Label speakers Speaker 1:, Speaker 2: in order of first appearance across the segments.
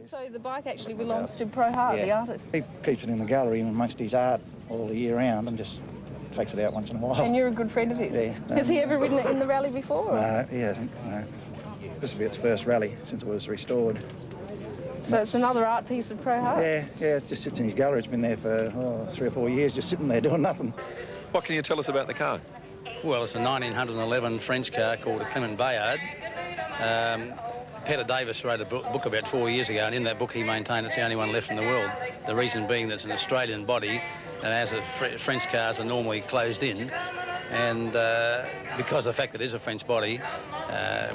Speaker 1: So the bike actually belongs to Pro Hart, the artist?
Speaker 2: He keeps it in the gallery amongst his art all the year round and just takes it out once in a while.
Speaker 1: And you're a good friend of his?
Speaker 2: Yeah.
Speaker 1: Has he ever ridden it in the rally before? Or?
Speaker 2: No, he hasn't, no. This will be its first rally since it was restored.
Speaker 1: So it's another art piece of Pro Hart?
Speaker 2: Yeah, it just sits in his gallery. It's been there for 3 or 4 years, just sitting there doing nothing.
Speaker 3: What can you tell us about the car?
Speaker 4: Well, it's a 1911 French car called a Clement Bayard. Peter Davis wrote a book about 4 years ago, and in that book he maintained it's the only one left in the world. The reason being that it's an Australian body, and as French cars are normally closed in, and because of the fact that it is a French body,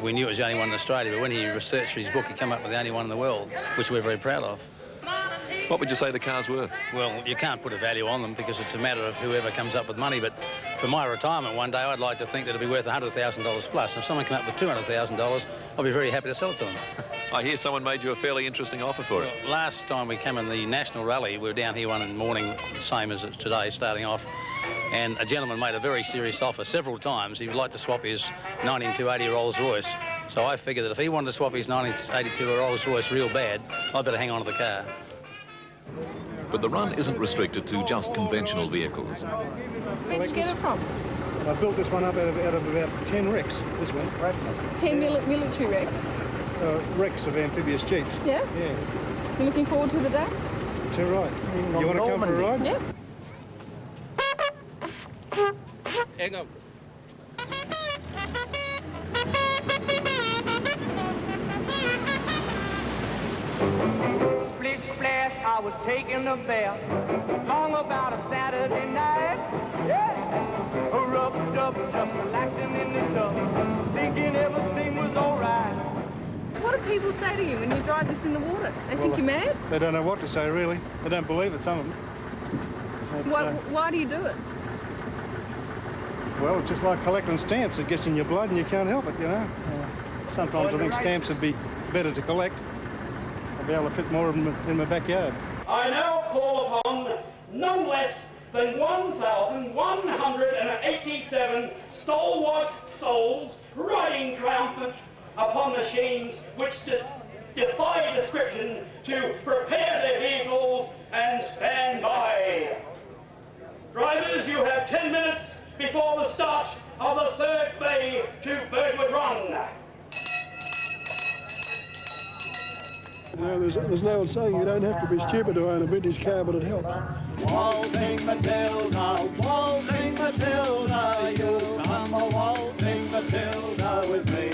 Speaker 4: we knew it was the only one in Australia, but when he researched for his book, he came up with the only one in the world, which we're very proud of.
Speaker 3: What would you say the car's worth?
Speaker 4: Well, you can't put a value on them because it's a matter of whoever comes up with money, but for my retirement one day, I'd like to think that it'd be worth $100,000 plus. If someone came up with $200,000, I'd be very happy to sell it to them.
Speaker 3: I hear someone made you a fairly interesting offer for it.
Speaker 4: Well, last time we came in the National Rally, we were down here one in the morning, the same as today, starting off, and a gentleman made a very serious offer several times. He would like to swap his 1980 Rolls Royce, so I figured that if he wanted to swap his 1982 Rolls Royce real bad, I'd better hang on to the car.
Speaker 3: But the run isn't restricted to just conventional vehicles.
Speaker 1: Where did you get it from?
Speaker 5: I built this one up out of about 10 wrecks, this one.
Speaker 1: 10 military wrecks?
Speaker 5: Wrecks of amphibious jeeps.
Speaker 1: Yeah?
Speaker 5: Yeah.
Speaker 1: You looking forward to the day?
Speaker 5: Too right. You want to come for a ride?
Speaker 1: Yeah.
Speaker 4: Hang on.
Speaker 6: I was taking a bath, long about a Saturday night. Yeah, rubbed up, just relaxing in the tub, thinking everything was all right.
Speaker 1: What do people say to you when you drive this in the water? They think you're mad?
Speaker 5: They don't know what to say, really. They don't believe it, some of them. But,
Speaker 1: Why do you do it?
Speaker 5: well, it's just like collecting stamps. It gets in your blood and you can't help it, you know. Sometimes I think stamps would be better to collect. I'll be able to fit more of them in my backyard.
Speaker 7: I now call upon none less than 1,187 stalwart souls riding triumphant upon machines which defy description to prepare their vehicles and stand by. Drivers, you have 10 minutes before the start of the third bay to Birdwood Run.
Speaker 8: You know, there's no old saying you don't have to be stupid to own a vintage car, but it helps.
Speaker 9: Waltzing Matilda, you come a waltzing Matilda with me.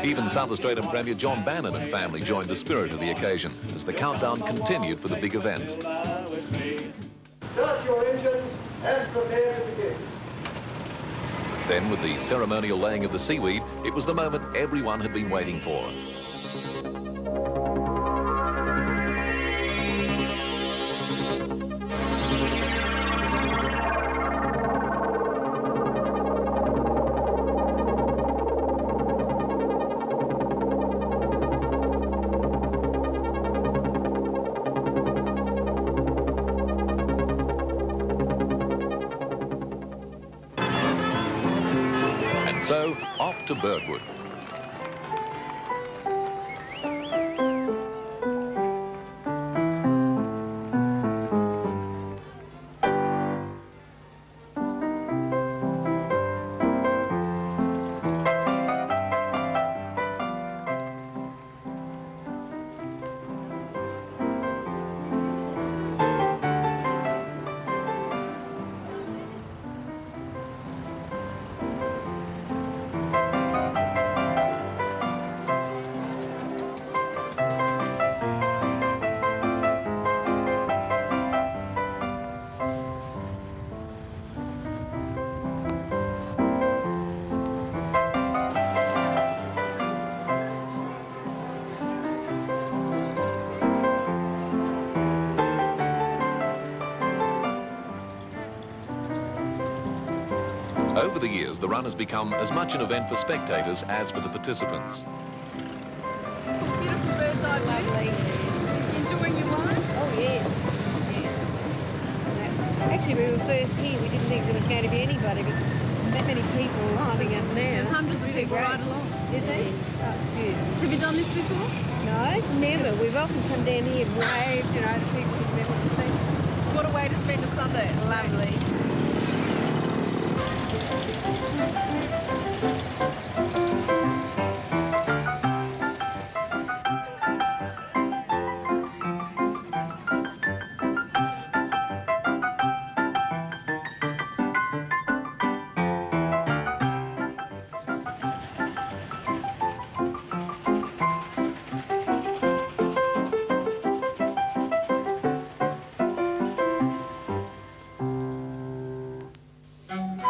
Speaker 3: Even South Australian Premier John Bannon and family joined the spirit of the occasion as the countdown continued for the big event.
Speaker 9: Start your engines and prepare to begin.
Speaker 3: Then, with the ceremonial laying of the seaweed, it was the moment everyone had been waiting for. So, off to Birdwood. Over the years, the run has become as much an event for spectators as for the participants.
Speaker 1: Beautiful bird life, lovely. Enjoying your wine?
Speaker 10: Oh, yes. Yes. Actually, when we were first here, we didn't think there was going to be anybody, but that many people loving it now.
Speaker 1: There's hundreds of people
Speaker 10: Great.
Speaker 1: right along.
Speaker 10: Is he? Oh, good.
Speaker 1: Have you done this before?
Speaker 10: No, never. We've often come down here and waved, you know, to people who've never seen.
Speaker 1: What a way to spend a Sunday. It's lovely.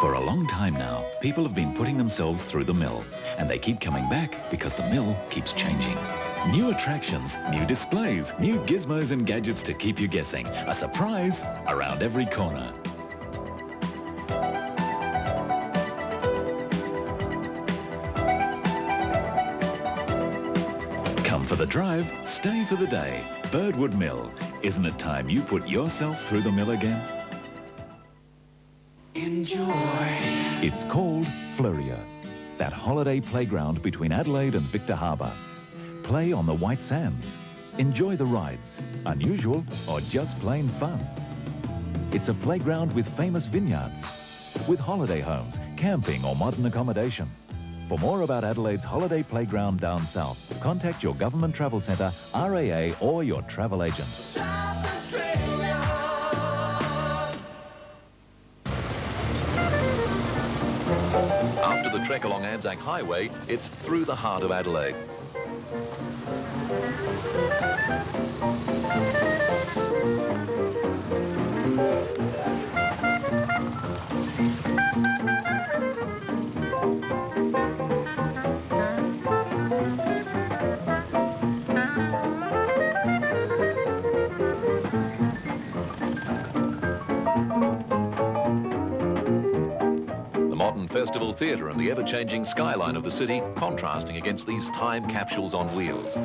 Speaker 11: For a long time now, people have been putting themselves through the mill, and they keep coming back because the mill keeps changing. New attractions, new displays, new gizmos and gadgets to keep you guessing. A surprise around every corner. Come for the drive, stay for the day. Birdwood Mill. Isn't it time you put yourself through the mill again? Enjoy. It's called Fleuria, that holiday playground between Adelaide and Victor Harbour. Play on the white sands. Enjoy the rides, unusual or just plain fun. It's a playground with famous vineyards, with holiday homes, camping or modern accommodation. For more about Adelaide's holiday playground down south, contact your government travel centre, RAA or your travel agent.
Speaker 3: After the trek along Anzac Highway, it's through the heart of Adelaide. Festival theatre and the ever-changing skyline of the city contrasting against these time capsules on wheels.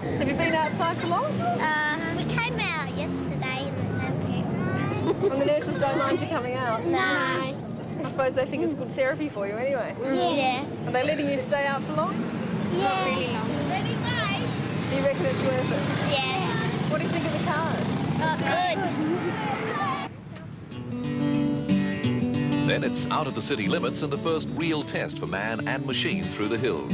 Speaker 1: Have you been outside for long?
Speaker 12: We came out yesterday in the sandpit.
Speaker 1: And the nurses don't mind you coming out?
Speaker 12: No.
Speaker 1: I suppose they think it's good therapy for you anyway.
Speaker 12: Yeah.
Speaker 1: Are they letting you stay out for long?
Speaker 12: Yeah.
Speaker 1: Not really. Do you reckon it's worth it?
Speaker 12: Yeah.
Speaker 1: What do you think of the cars?
Speaker 12: Good.
Speaker 3: Then it's out of the city limits and the first real test for man and machine through the hills.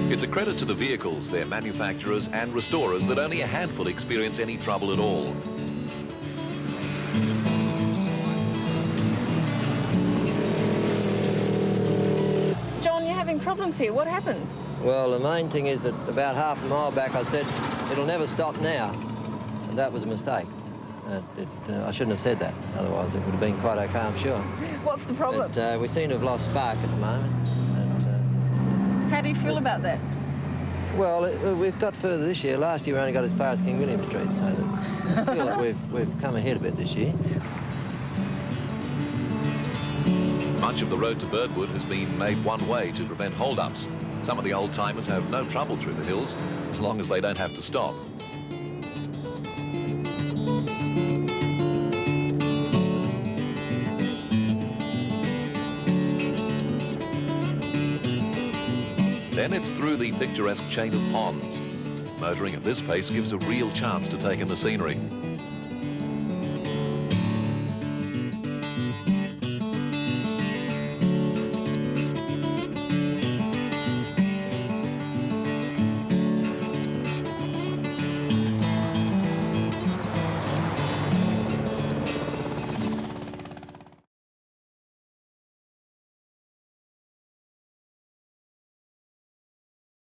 Speaker 3: It's a credit to the vehicles, their manufacturers and restorers that only a handful experience any trouble at all.
Speaker 1: John, you're having problems here. What happened?
Speaker 13: Well, the main thing is that about half a mile back I said, it'll never stop now. And that was a mistake. I shouldn't have said that, otherwise it would have been quite okay, I'm sure.
Speaker 1: What's the problem?
Speaker 13: But, we seem to have lost spark at the moment.
Speaker 1: How do you feel about that?
Speaker 13: Well, we've got further this year. Last year we only got as far as King William Street, so I feel like we've come ahead a bit this year.
Speaker 3: Much of the road to Birdwood has been made one way to prevent hold-ups. Some of the old-timers have no trouble through the hills, as long as they don't have to stop. Then it's through the picturesque chain of ponds. Motoring at this pace gives a real chance to take in the scenery.